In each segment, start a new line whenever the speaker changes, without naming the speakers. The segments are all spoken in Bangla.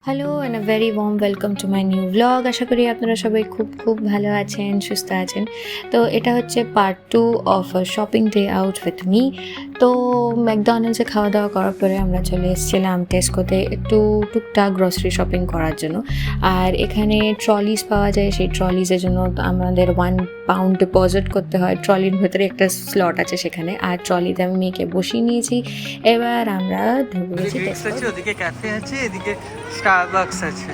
Hello and a very warm welcome to my new blog. আশা করি আপনারা সবাই খুব খুব ভালো আছেন, সুস্থ আছেন। তো এটা হচ্ছে part 2 of a shopping day out with me. তো ম্যাকডোনাল্ডসে খাওয়া দাওয়া করার পরে আমরা চলে এসেছিলাম টেস্কোতে একটু টুকটাক গ্রসারি শপিং করার জন্য। আর এখানে ট্রলিজ পাওয়া যায়, সেই ট্রলিজের জন্য আমাদের £1 ডিপোজিট করতে হয়। ট্রলির ভেতরে একটা স্লট আছে সেখানে, আর ট্রলিতে আমি মেয়েকে বসিয়ে নিয়েছি। এবার আমরা ঢুকেছি টেস্কো।
ওদিকে ক্যাফে আছে, এদিকে স্টারবাকস আছে।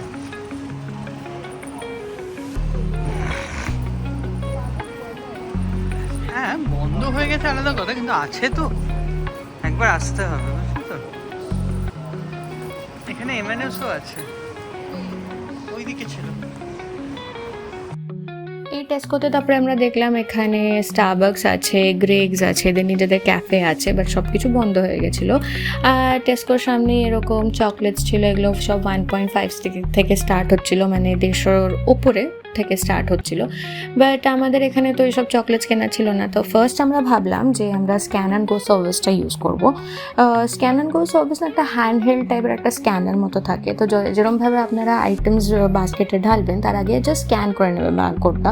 হ্যাঁ, বন্ধ হয়ে গেছে আলাদা কথা, কিন্তু আছে তো, একবার আসতে হবে, বুঝলি তো। এখানে এমএনএসও আছে, ওইদিকে ছিল।
এই টেস্কোতে তারপরে আমরা দেখলাম এখানে স্টারবাকস আছে, গ্রেগস আছে, এদের নিজেদের ক্যাফে আছে, বাট সব কিছু বন্ধ হয়ে গেছিলো। আর টেস্কোর সামনে এরকম চকলেটস ছিল, এগুলো সব 1.5 থেকে স্টার্ট হচ্ছিলো, মানে 150-র ওপরে থেকে স্টার্ট হচ্ছিল। বাট আমাদের এখানে তো এইসব চকলেটস কেনা ছিল না। তো ফার্স্ট আমরা ভাবলাম যে আমরা স্ক্যান অ্যান্ড গো সার্ভিসটা ইউজ করব। স্ক্যান অ্যান্ড গো সার্ভিস একটা হ্যান্ড হেল্ড টাইপের একটা স্ক্যানার মতো থাকে। তো যেরকমভাবে আপনারা আইটেমস বাস্কেটে ঢালবেন তার আগে জাস্ট স্ক্যান করে নেবে বারকোডটা।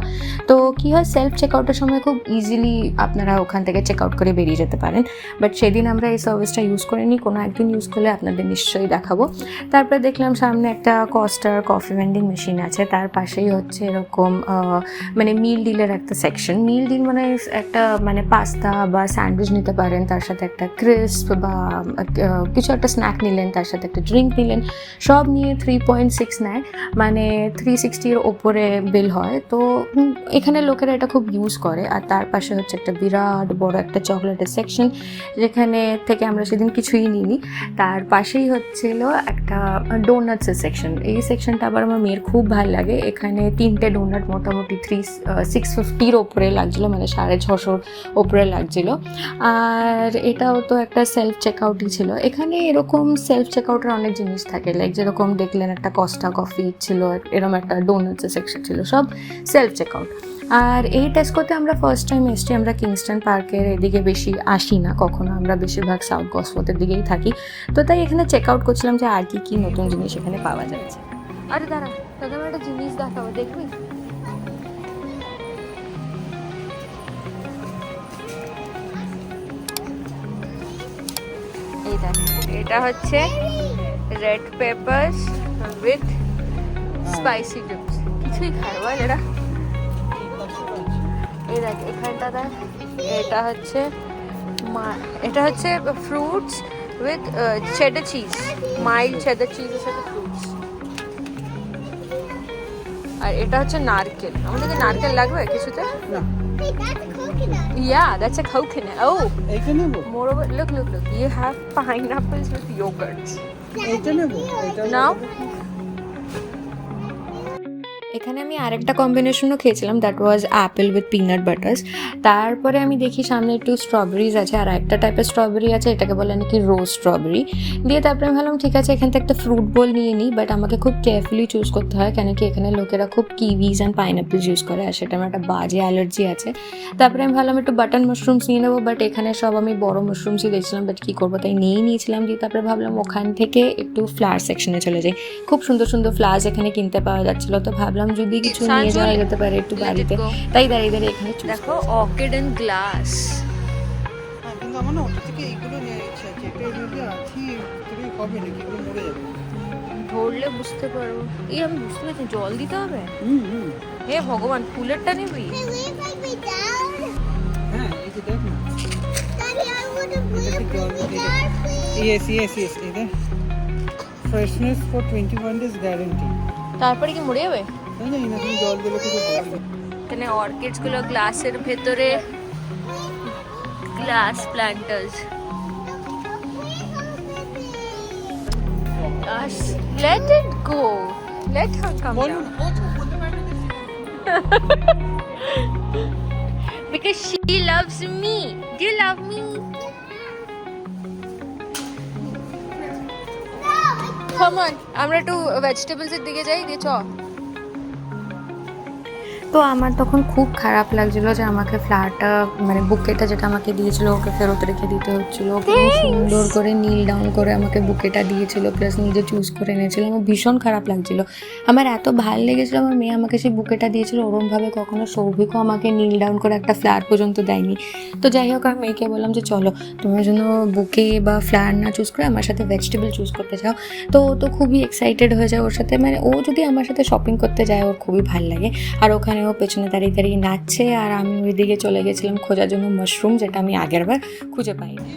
তো কী হয়, সেলফ চেকআউটের সময় খুব ইজিলি আপনারা ওখান থেকে চেকআউট করে বেরিয়ে যেতে পারেন। বাট সেদিন আমরা এই সার্ভিসটা ইউজ করিনি, কোনো একদিন ইউজ করলে আপনাদের নিশ্চয়ই দেখাবো। তারপরে দেখলাম সামনে একটা কস্টার কফি ভেন্ডিং মেশিন আছে, তার পাশেই হচ্ছে এরকম মানে মিল ডিলের একটা সেকশন। মিল ডিল মানে একটা মানে পাস্তা বা স্যান্ডউইচ নিতে পারেন, তার সাথে একটা ক্রিস্প বা কিছু একটা স্ন্যাক নিলেন, তার সাথে একটা ড্রিঙ্ক নিলেন, সব নিয়ে 3.6 নেয়, মানে 360-র ওপরে বিল হয়। তো এখানে লোকেরা এটা খুব ইউজ করে। আর তার পাশে হচ্ছে একটা বিরাট বড় একটা চকলেটের সেকশন, যেখানে থেকে আমরা সেদিন কিছুই নিইনি। তার পাশেই হচ্ছিল একটা ডোনাটসের সেকশন। এই সেকশনটা আবার আমার মেয়ের খুব ভালো লাগে। এখানে 3টে ডোনাট মোটামুটি 650-র ওপরে লাগছিলো, মানে 650-র ওপরে লাগছিলো। আর এটাও তো একটা সেলফ চেকআউটই ছিল। এখানে এরকম সেলফ চেকআউটের অনেক জিনিস থাকে, লাইক যেরকম দেখলেন একটা কস্টা কফি ছিল, এরকম একটা ডোনাটসের সেকশন ছিল, সব সেলফ চেকআউট। আর এই টেস্কোতে আমরা ফার্স্ট টাইম এসেছি। আমরা কিংস্টন পার্কের এদিকে বেশি আসি না কখনো, আমরা বেশিরভাগ সাউথ গসফোর্থের দিকেই থাকি। তো তাই এখানে চেক আউট করছিলাম যে আর কি নতুন জিনিস এখানে পাওয়া যাচ্ছে। আরে দাঁড়া, তোকে আমি একটা জিনিস দেখাবো, দেখবি? এই দেখ, এটা হচ্ছে red papers with spicy dips. কিছুই খায় বল এরা। এই দেখ এখানটা দেখ, এটা হচ্ছে fruits with cheddar cheese, mild cheddar চিজের সাথে ফ্রুটস। আর এটা হচ্ছে নারকেল। আমাদের কি নারকেল লাগবে কিছুতে?
না।
Yeah, that's a coconut. Oh,
এইটা নেব।
moreover, look. You have pineapples with yogurt.
এইটা নেব।
Now? এখানে আমি আরেকটা কম্বিনেশনও খেয়েছিলাম, that was Apple with peanut butters. তারপরে আমি দেখি সামনে একটু স্ট্রবেরিজ আছে, আর একটা টাইপের স্ট্রবেরি আছে, এটাকে বলে নাকি রোজ স্ট্রবেরি দিয়ে। তারপরে আমি ভাবলাম ঠিক আছে, এখান থেকে একটা ফ্রুট বোল নিয়ে নিই। বাট আমাকে খুব কেয়ারফুলি চুজ করতে হয়, কেন কি এখানে লোকেরা খুব কিউইজ অ্যান্ড পাইনঅ্যাপলস ইউজ করে, আর সেটা আমার একটা বাজে অ্যালার্জি আছে। তারপরে আমি ভাবলাম একটু বাটন মাশরুমস নিয়ে নেবো, বাট এখানে সব আমি বড় মাশরুমসই দেখছিলাম, বাট কী করবো তাই নিয়েছিলাম। দিয়ে তারপরে ভাবলাম ওখান থেকে একটু ফ্লাওয়ার সেকশনে চলে যাই। খুব সুন্দর সুন্দর ফ্লাওয়ার্স এখানে কিনতে পাওয়া যাচ্ছিলো। তো ভাবলাম যদি কিছু নিয়ে যাওয়া যেতে পারে একটু বাড়িতে, তাই দাঁড়িয়ে এখানে দেখো অর্কিড এন্ড গ্লাস।
কিন্তু আমার না ওটা থেকে এইগুলো নিয়ে ইচ্ছা আছে। এটা যদি আছি তুমি কবে নাকি এগুলো মরে যাবে।
ধরলে বুঝতে পারবো। এই আমি বুঝতে পারছি, জল দিতে হবে। হে ভগবান, ফুলেরটা নিবি?
হ্যাঁ, এই যে দেখ না। Yes, এই দেখ। Freshness for 21 days guarantee.
তারপরে কি মরে যাবে?
না, তুমি জল দিলে কিছু হবে না।
এখানে অর্কিডস গুলো গ্লাসের ভেতরে, glass planters. Let it go. Let her come down. Because she loves me. Do you love me? Come on, আমরা একটু ভেজিটেবলস এর দিকে যাই, দিয়ে চ। তো আমার তখন খুব খারাপ লাগছিল যে আমাকে ফ্লাওয়ারটা মানে বুকেটা যেটা আমাকে দিয়েছিল ওকে ফেরত রেখে দিতে হচ্ছিল। খুব সুন্দর করে নীল ডাউন করে আমাকে বুকেটা দিয়েছিল, প্লাস নিজে চুজ করে এনেছিল। আমার ভীষণ খারাপ লাগছিল, আমার এত ভালো লেগেছিলো। আমার মেয়ে আমাকে সেই বুকেটা দিয়েছিল, ওরমভাবে কখনো সৌভিকও আমাকে নীল ডাউন করে একটা ফ্লাওয়ার পর্যন্ত দেয়নি। তো যাই হোক, আমি মেয়েকে বললাম যে চলো তোমার জন্য বুকে বা ফ্লাওয়ার না চুজ করে আমার সাথে ভেজিটেবল চুজ করতে চাও। তো ও তো খুবই এক্সাইটেড হয়ে যায় ওর সাথে, মানে ও যদি আমার সাথে শপিং করতে যায় ওর খুবই ভালো লাগে। আর ওখানে ও পেছনে দাঁড়িয়ে দাঁড়িয়ে নাচছে, আর আমি ওই দিকে চলে গেছিলাম খোঁজার জন্য মাশরুম, যেটা আমি আগেরবার খুঁজে পাইনি।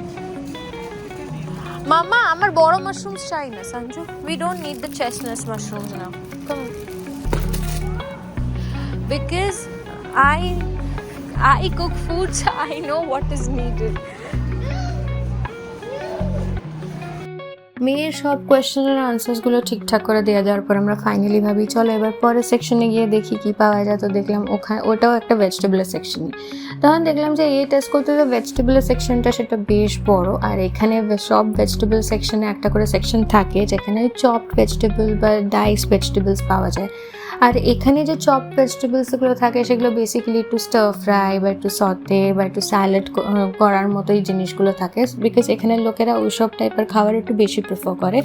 মামা, আমার বড় মাশরুমস চাই না Sanju, we don't need the chestnut mushrooms now, come, because I cook food, so I know what is needed. মেয়ের সব কোয়েশ্চেনের আনসার্সগুলো ঠিকঠাক করে দেওয়া যাওয়ার পর আমরা ফাইনালি ভাবি চলো এবার পরের সেকশনে গিয়ে দেখি কি পাওয়া যায়। তো দেখলাম ওখানে ওটাও একটা ভেজিটেবলের সেকশনই। তখন দেখলাম যে এই টেস্কোতে যে ভেজিটেবলের সেকশনটা সেটা বেশ বড়, আর এখানে সব ভেজিটেবল সেকশনে একটা করে সেকশন থাকে যেখানে চপড ভেজিটেবল বা ডাইস ভেজিটেবলস পাওয়া যায়। আর এখানে যে চপ ভেজিটেবলসগুলো থাকে সেগুলো বেসিক্যালি একটু স্টার ফ্রাই বা একটু সতে বা একটু স্যালাড করার মতোই জিনিসগুলো থাকে, বিকজ এখানের লোকেরা ওইসব টাইপের খাবার একটু বেশি প্রেফার করে।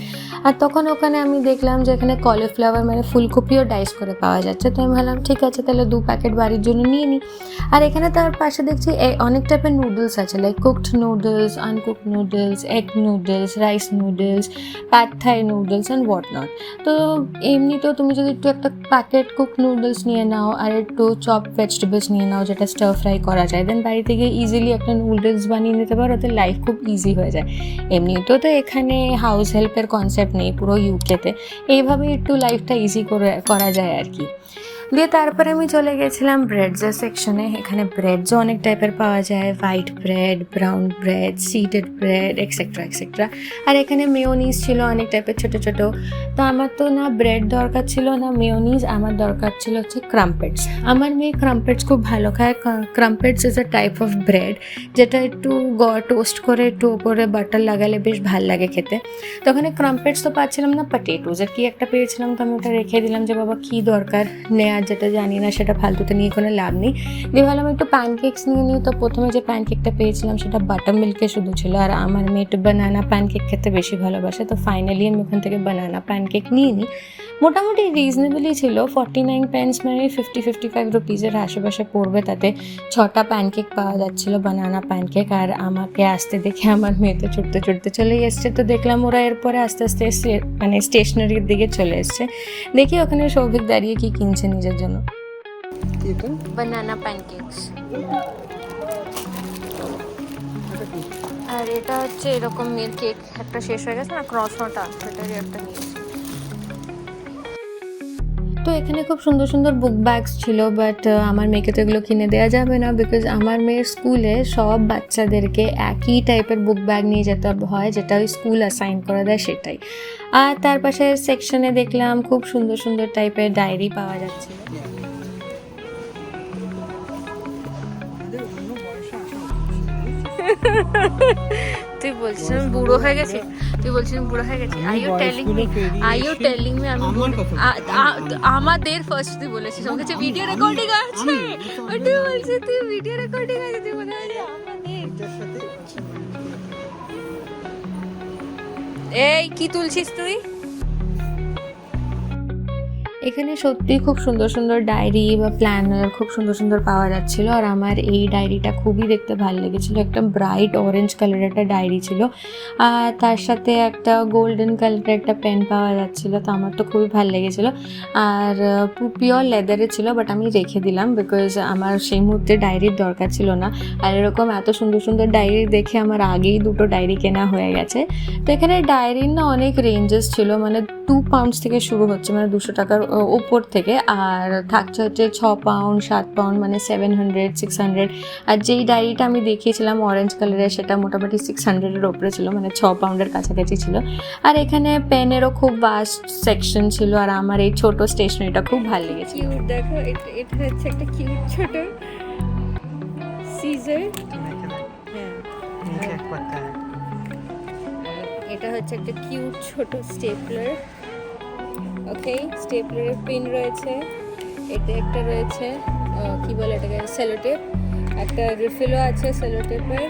আর তখন ওখানে আমি দেখলাম যে এখানে কলিফ্লাওয়ার মানে ফুলকপিও ডাইস করে পাওয়া যাচ্ছে। তো আমি ভাবলাম ঠিক আছে তাহলে 2 প্যাকেট বাড়ির জন্য নিয়ে নিই। আর এখানে তার পাশে দেখছি অনেক টাইপের নুডলস আছে, like cooked noodles, uncooked noodles, egg noodles, rice noodles, pad Thai noodles and what not. তো এমনিতেও তুমি যদি একটু একটা প্যাকেট কুক নুডলস নিয়ে নাও আর একটু চপ ভেজিটেবলস নিয়ে নাও যেটা স্টার ফ্রাই করা যায়, দেন বাড়িতে গিয়ে ইজিলি একটা নুডলস বানিয়ে নিতে পারো, ওতে লাইফ খুব ইজি হয়ে যায়। এমনিতেও তো এখানে হাউস হেল্পের কনসেপ্ট নেই পুরো ইউকেতে, এইভাবে একটু লাইফটা ইজি করা যায় আর কি। দিয়ে তারপরে আমি চলে গেছিলাম ব্রেডসের সেকশনে। এখানে ব্রেডসও অনেক টাইপের পাওয়া যায়, white bread, brown bread, seeded bread, etcetera etcetera. আর এখানে মেয়োনিজ ছিল অনেক টাইপের ছোটো ছোটো। তো আমার তো না ব্রেড দরকার ছিল না মেয়োনিজ, আমার দরকার ছিল হচ্ছে ক্রাম্পেটস। আমার মেয়ে ক্রাম্পেটস খুব ভালো খায়। Crumpets is a type of bread যেটা একটু টোস্ট করে একটু ওপরে বাটার লাগালে বেশ ভাল লাগে খেতে। তো ওখানে ক্রাম্পেটস তো পাচ্ছিলাম না, পটেটোজের কি একটা পেয়েছিলাম, তো আমি ওটা রেখে দিলাম যে বাবা কী দরকার নেওয়ার, যেটা জানি না সেটা ফালতুতে নিয়ে কোনো লাভ নেই। দিয়ে ভাবলাম একটু প্যানকেকস নিয়ে নিই। তো প্রথমে যে প্যানকেকটা পেয়েছিলাম সেটা বাটার মিল্কে শুধু ছিল, আর আমার মেয়ে একটু বানানা প্যানকেক খেতে বেশি ভালোবাসে। তো ফাইনালি আমি ওখান থেকে বানানা প্যানকেক নিয়ে নিই। মোটামুটি রিজনেবলই ছিল, 49 পেন্স মানে 50-55 রুপিজের আশেপাশে পড়বে। তাতে 6টা প্যানকেক পাওয়া যাচ্ছিলো, বানানা প্যানকেক। আর আমাকে আসতে দেখে আমার মেয়ে তো ছুটতে ছুটতে চলেই এসছে। তো দেখলাম ওরা এরপরে আস্তে আস্তে মানে স্টেশনারির দিকে চলে এসছে। দেখি ওখানে সৌভিক দাঁড়িয়ে কি কিনছে নিজের জন্য। বানানা প্যানকেকস। আর এটা হচ্ছে এরকম মিল্ক কেক একটা শেষ হয়ে গেছে না, ক্রসনটা, সেটারই একটা নিয়েছি। তো এখানে খুব সুন্দর সুন্দর বুক ব্যাগস ছিল, বাট আমার মেয়েকে তো এগুলো কিনে দেওয়া যাবে না, বিকজ আমার মেয়ের স্কুলে সব বাচ্চাদেরকে একই টাইপের বুক ব্যাগ নিয়ে যেতে হয়, যেটা ওই স্কুল অ্যাসাইন করে দেয় সেটাই। আর তার পাশে সেকশনে দেখলাম খুব সুন্দর সুন্দর টাইপের ডায়েরি পাওয়া যাচ্ছিল। তুই বলছিস বুড়ো হয়ে গেছি, বুড়ো হয়ে গেছি। আই ইউ টেলিং মি আমি আমাদের ফার্স্ট তুই বলেছিস আমার কাছে ভিডিও রেকর্ডিং আছে, তুই বলছিস তুই ভিডিও রেকর্ডিং আছে, তুই বলে এই কি তুলছিস তুই। এখানে সত্যি খুব সুন্দর সুন্দর ডায়েরি বা প্ল্যানার খুব সুন্দর সুন্দর পাওয়া যাচ্ছিলো। আর আমার এই ডায়েরিটা খুবই দেখতে ভালো লেগেছিলো, একটা ব্রাইট অরেঞ্জ কালারের একটা ডায়েরি ছিল, আর তার সাথে একটা গোল্ডেন কালারের একটা পেন পাওয়া যাচ্ছিলো। তো আমার তো খুবই ভালো লেগেছিলো। আর পিওর লেদারে ছিল, বাট আমি রেখে দিলাম বিকজ আমার সেই মুহূর্তে ডায়েরির দরকার ছিল না। আর এরকম এত সুন্দর সুন্দর ডায়েরি দেখে আমার আগেই 2টো ডায়েরি কেনা হয়ে গেছে। তো এখানে ডায়েরির না অনেক রেঞ্জেস ছিল, মানে 2 পাউন্ডস থেকে শুরু হচ্ছে, মানে 200 টাকার উপর থেকে, আর থাকছে হচ্ছে 6 পাউন্ড, 7 পাউন্ড, মানে 700, 600। আর যেই ডায়েরিটা আমি দেখিয়েছিলাম অরেঞ্জ কালারের সেটা মোটামুটি 600-এর ওপরে ছিল, মানে 6 পাউন্ডের কাছাকাছি ছিল। আর এখানে পেনেরও খুব ভাস্ট সেকশন ছিল, আর আমার এই ছোট স্টেশনারিটা খুব ভালো লেগেছে। কিউট দেখো, এটা হচ্ছে একটা কিউট ছোট সিজার, এটা হচ্ছে একটা কিউট ছোট স্টেপলার। ওকে, স্টেপলারের পিন রয়েছে, এটা একটা রয়েছে, কী বলে এটাকে, সেলোটেপ, একটা রিফিলও আছে সেলোটেপের।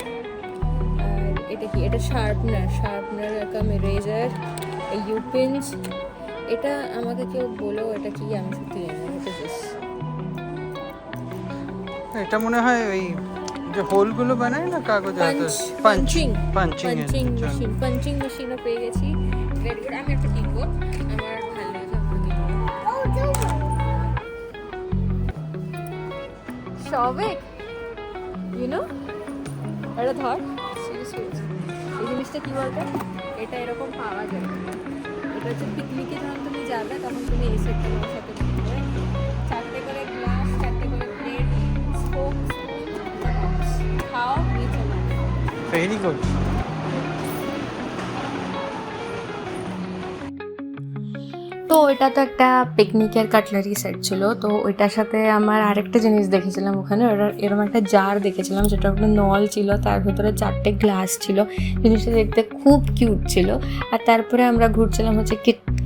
আর এটা কি, এটা শার্পনার কাম ইরেজার, ইউপিনস। এটা আমাকে কেউ বলো এটা কি, আমি সত্যি জানি না, এটা জাস্ট
এটা মনে হয় ওই যে হোলগুলো বানায় না কাগজ,
পাঞ্চিং
পাঞ্চিং
মেশিন। পাঞ্চিং মেশিনও পেয়ে গেছি, ভেরি গুড। আমি একটা কিনবো, আমার ভালো লেগেছে, আমার কিনবো। সবে ইউনো এটা ধর, সিরিয়াসলি এই জিনিসটা কি বলতো, এটা এরকম পাওয়া যায়। এটা হচ্ছে পিকনিকে যখন তুমি যাবে তখন তুমি এই সেটটা তোমার সাথে নিয়ে যাবে। 4টে করে গ্লাস, 4টে করে প্লেট, স্পোক, খাও, নিচে নাও।
Very good.
তো এটা তো একটা পিকনিকের কাটলারি সেট ছিল। তো ওইটার সাথে আমার আরেকটা জিনিস দেখেছিলাম ওখানে, এরকম একটা জার দেখেছিলাম যেটা একটা নল ছিল, তার ভিতরে 4টে গ্লাস ছিল। জিনিসটা দেখতে খুব কিউট ছিল। আর তারপরে আমরা ঘুরছিলাম হচ্ছে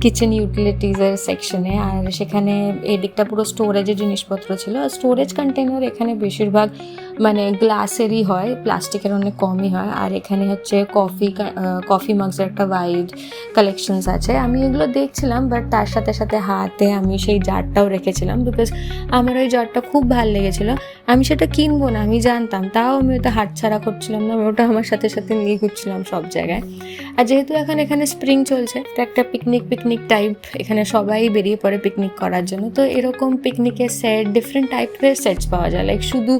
কিচেন ইউটিলিটিসের সেকশনে, আর সেখানে এদিকটা পুরো স্টোরেজের জিনিসপত্র ছিল। আর স্টোরেজ কন্টেনার এখানে বেশিরভাগ মানে গ্লাসেরই হয়, প্লাস্টিকের অনেক কমই হয়। আর এখানে হচ্ছে কফি মাগসের একটা ওয়াইড কালেকশনস আছে। আমি এগুলো দেখছিলাম, বাট তার সাথে সাথে হাতে আমি সেই জারটাও রেখেছিলাম, বিকজ আমার ওই জারটা খুব ভালো লেগেছিলো। আমি সেটা কিনবো না, আমি জানতাম, তাও আমি ওটা হাতছাড়া করছিলাম না, আমি ওটা আমার সাথে সাথে নিয়ে ঘুরছিলাম সব জায়গায়। আর যেহেতু এখানে স্প্রিং চলছে, তো একটা পিকনিক টাইপ, এখানে সবাই বেরিয়ে পড়ে পিকনিক করার জন্য। তো এরকম পিকনিকের সেট, ডিফারেন্ট টাইপের সেটস পাওয়া যায়, লাইক শুধু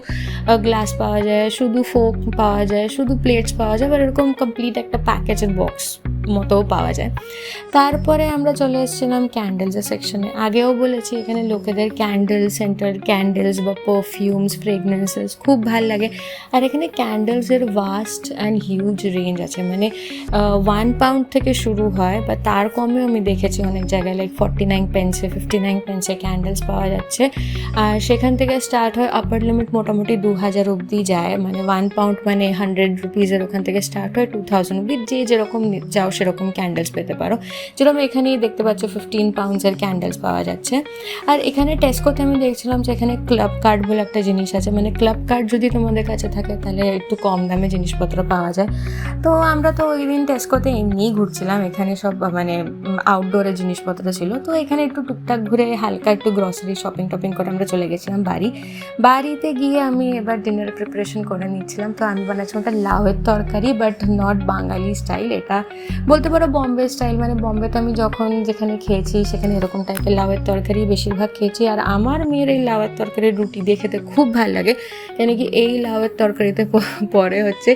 গ্লাস পাওয়া যায়, শুধু ফোক পাওয়া যায়, শুধু প্লেটস পাওয়া যায়, বা এরকম কমপ্লিট একটা প্যাকেজের বক্স মতোও পাওয়া যায়। তারপরে আমরা চলে এসেছিলাম ক্যান্ডেলসের সেকশনে। আগেও বলেছি এখানে লোকেদের ক্যান্ডেলস বা পারফিউমস, ফ্রেগনেন্সেস খুব ভাল লাগে। আর এখানে ক্যান্ডেলসের ভাস্ট অ্যান্ড হিউজ রেঞ্জ আছে, মানে 1 পাউন্ড থেকে শুরু হয়, বা তার কমেও আমি দেখেছি অনেক জায়গায়, লাইক 49 পেন্সে, 59 পেন্সে ক্যান্ডেলস পাওয়া যাচ্ছে। আর সেখান থেকে স্টার্ট হয়, আপার লিমিট মোটামুটি 2000 অবধি যায়, মানে 1 পাউন্ড মানে 100 রুপিজের ওখান থেকে স্টার্ট হয় 2000 অবধি, যে যেরকম চাও সেরকম ক্যান্ডেলস পেতে পারো। যেরকম এখানেই দেখতে পাচ্ছ 15 পাউন্ডসের ক্যান্ডেলস পাওয়া যাচ্ছে। আর এখানে টেস্কোতে আমি দেখছিলাম যে এখানে ক্লাব কার্ড বলে একটা জিনিস আছে, মানে ক্লাব কার্ড যদি তোমাদের কাছে থাকে তাহলে একটু কম দামে জিনিসপত্র পাওয়া যায়। তো আমরা তো ওই দিন টেস্কোতে এমনিই ঘুরছিলাম, এখানে সব মানে আউটডোরের জিনিসপত্র ছিল। তো এখানে একটু টুকটাক ঘুরে হালকা একটু গ্রসারি শপিং করে আমরা চলে গেছিলাম বাড়িতে গিয়ে আমি এবার ডিনার প্রিপারেশন করে নিচ্ছিলাম। তো আমি বানাচ্ছিলাম একটা লাউয়ের তরকারি, বাট নট বাঙালি স্টাইল, এটা বলতে পারো বম্বে স্টাইল। মানে বম্বেতে আমি যখন যেখানে খেয়েছি সেখানে এরকম টাইপের লাউয়ের তরকারি বেশিরভাগ খেয়েছি। আর আমার মেয়ের এই লাউয়ের তরকারির রুটি দিয়ে খেতে খুব ভালো লাগে, কেন কি এই লাউয়ের তরকারিতে পরে হচ্ছে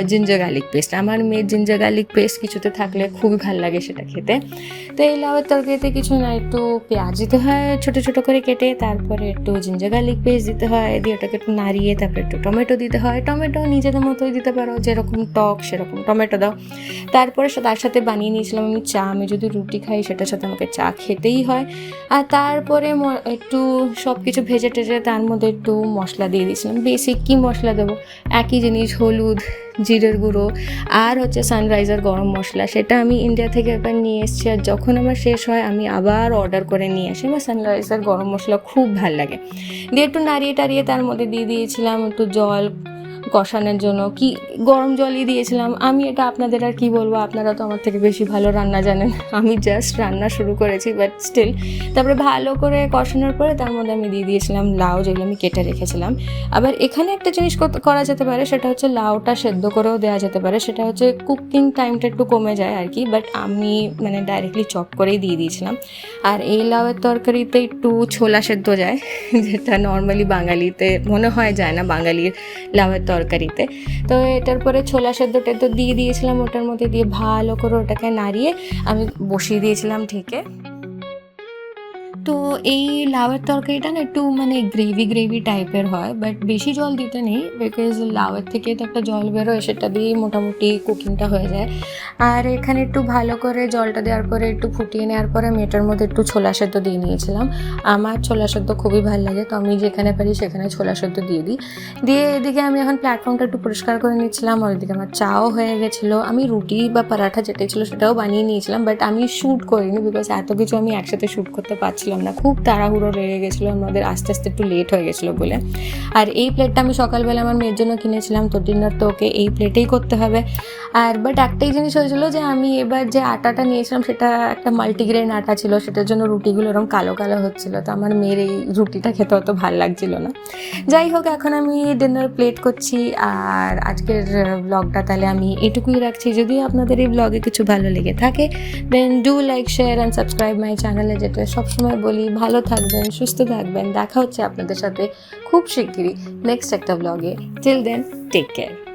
জিঞ্জার গার্লিক পেস্ট। আমার মেয়ের জিঞ্জার গার্লিক পেস্ট কিছুতে থাকলে খুবই ভালো লাগে সেটা খেতে। তো এই লাউয়ের তরকারিতে কিছু না, একটু পেঁয়াজ দিতে হয় ছোটো ছোটো করে কেটে, তারপরে একটু জিঞ্জার গার্লিক পেস্ট দিতে হয়, দিয়ে ওটাকে একটু নাড়িয়ে তারপরে একটু টমেটো দিতে হয়। টমেটো নিজেদের মতোই দিতে পারো, যেরকম টক সেরকম টমেটো দাও। তারপরে তার সাথে বানিয়ে নিয়েছিলাম আমি চা। আমি যদি রুটি খাই সেটার সাথে আমাকে চা খেতেই হয়। আর তারপরে একটু সব কিছু ভেজে টেজে তার মধ্যে একটু মশলা দিয়ে দিয়েছিলাম। বেসিক কী মশলা দেবো, একই জিনিস, হলুদ, জিরের গুঁড়ো, আর হচ্ছে সানরাইজার গরম মশলা। সেটা আমি ইন্ডিয়া থেকে একবার নিয়ে এসেছি, আর যখন আমার শেষ হয় আমি আবার অর্ডার করে নিয়ে আসি। আমার সানরাইজার গরম মশলা খুব ভাল লাগে। দিয়ে একটু নাড়িয়ে টাড়িয়ে তার মধ্যে দিয়ে দিয়েছিলাম একটু জল কষানোর জন্য, কি গরম জলই দিয়েছিলাম। আমি এটা আপনাদের আর কি বলবো, আপনারা তো আমার থেকে বেশি ভালো রান্না জানেন, আমি জাস্ট রান্না শুরু করেছি, বাট স্টিল। তারপরে ভালো করে কষানোর পরে তার মধ্যে আমি দিয়ে দিয়েছিলাম লাউ, যেগুলো আমি কেটে রেখেছিলাম। আবার এখানে একটা জিনিস করা যেতে পারে, সেটা হচ্ছে লাউটা সেদ্ধ করেও দেওয়া যেতে পারে, সেটা হচ্ছে কুকিং টাইমটা একটু কমে যায় আর কি, বাট আমি মানে ডাইরেক্টলি চপ করেই দিয়ে দিয়েছিলাম। আর এই লাউয়ের তরকারিতে একটু ছোলা সেদ্ধ যায়, যেটা নর্মালি বাঙালিতে মনে হয় যায় না, বাঙালির লাউয়ের তরকারিতে। তো এটার পরে ছোলা সেদ্ধ টেদ্ধ দিয়ে দিয়েছিলাম ওটার মধ্যে, দিয়ে ভালো করে ওটাকে নাড়িয়ে আমি বসিয়ে দিয়েছিলাম ঢেকে। তো এই লাউয়ের তরকারিটা না একটু মানে গ্রেভি টাইপের হয়, বাট বেশি জল দিতে নেই, বিকজ লাউয়ের থেকে তো একটা জল বেরোয়, সেটা দিয়েই মোটামুটি কুকিংটা হয়ে যায়। আর এখানে একটু ভালো করে জলটা দেওয়ার পরে একটু ফুটিয়ে নেওয়ার পরে আমি এটার মধ্যে একটু ছোলা সেদ্ধ দিয়ে নিয়েছিলাম। আমার ছোলা সেদ্ধ খুবই ভালো লাগে, তো আমি যেখানে পারি সেখানে ছোলা সেদ্ধ দিয়ে এদিকে আমি এখন প্ল্যাটফর্মটা একটু পরিষ্কার করে নিচ্ছিলাম। আর ওইদিকে আমার চাও হয়ে গেছিলো। আমি রুটি বা পরাঠা যেটাই ছিল সেটাও বানিয়ে নিয়েছিলাম, বাট আমি শ্যুট করিনি, বিকজ এত কিছু আমি একসাথে শ্যুট করতে পারছিলাম পারছিলাম না, খুব তাড়াহুড়ো লেগে গেছিলো, আমাদের আস্তে আস্তে একটু লেট হয়ে গেছিলো বলে। আর এই প্লেটটা আমি সকালবেলা আমার মেয়ের জন্য কিনেছিলাম, তো ডিনার তো ওকে এই প্লেটেই করতে হবে। আর বাট একটাই জিনিস হয়েছিল যে আমি এবার যে আটাটা নিয়েছিলাম সেটা একটা মাল্টিগ্রেন আটা ছিল, সেটার জন্য রুটিগুলো এরকম কালো কালো হচ্ছিলো, তো আমার মেয়ের এই রুটিটা খেতে অত ভালো লাগছিল না। যাই হোক, এখন আমি ডিনার প্লেট করছি। আর আজকের ব্লগটা তাহলে আমি এটুকুই রাখছি। যদি আপনাদের এই ব্লগে কিছু ভালো লেগে থাকে then do like, share and subscribe my চ্যানেলে, যেটা সবসময় বলি। ভালো থাকবেন, সুস্থ থাকবেন, দেখা হচ্ছে আপনাদের সাথে খুব শিগগিরই নেক্সট একটা ব্লগে। Till then, take care.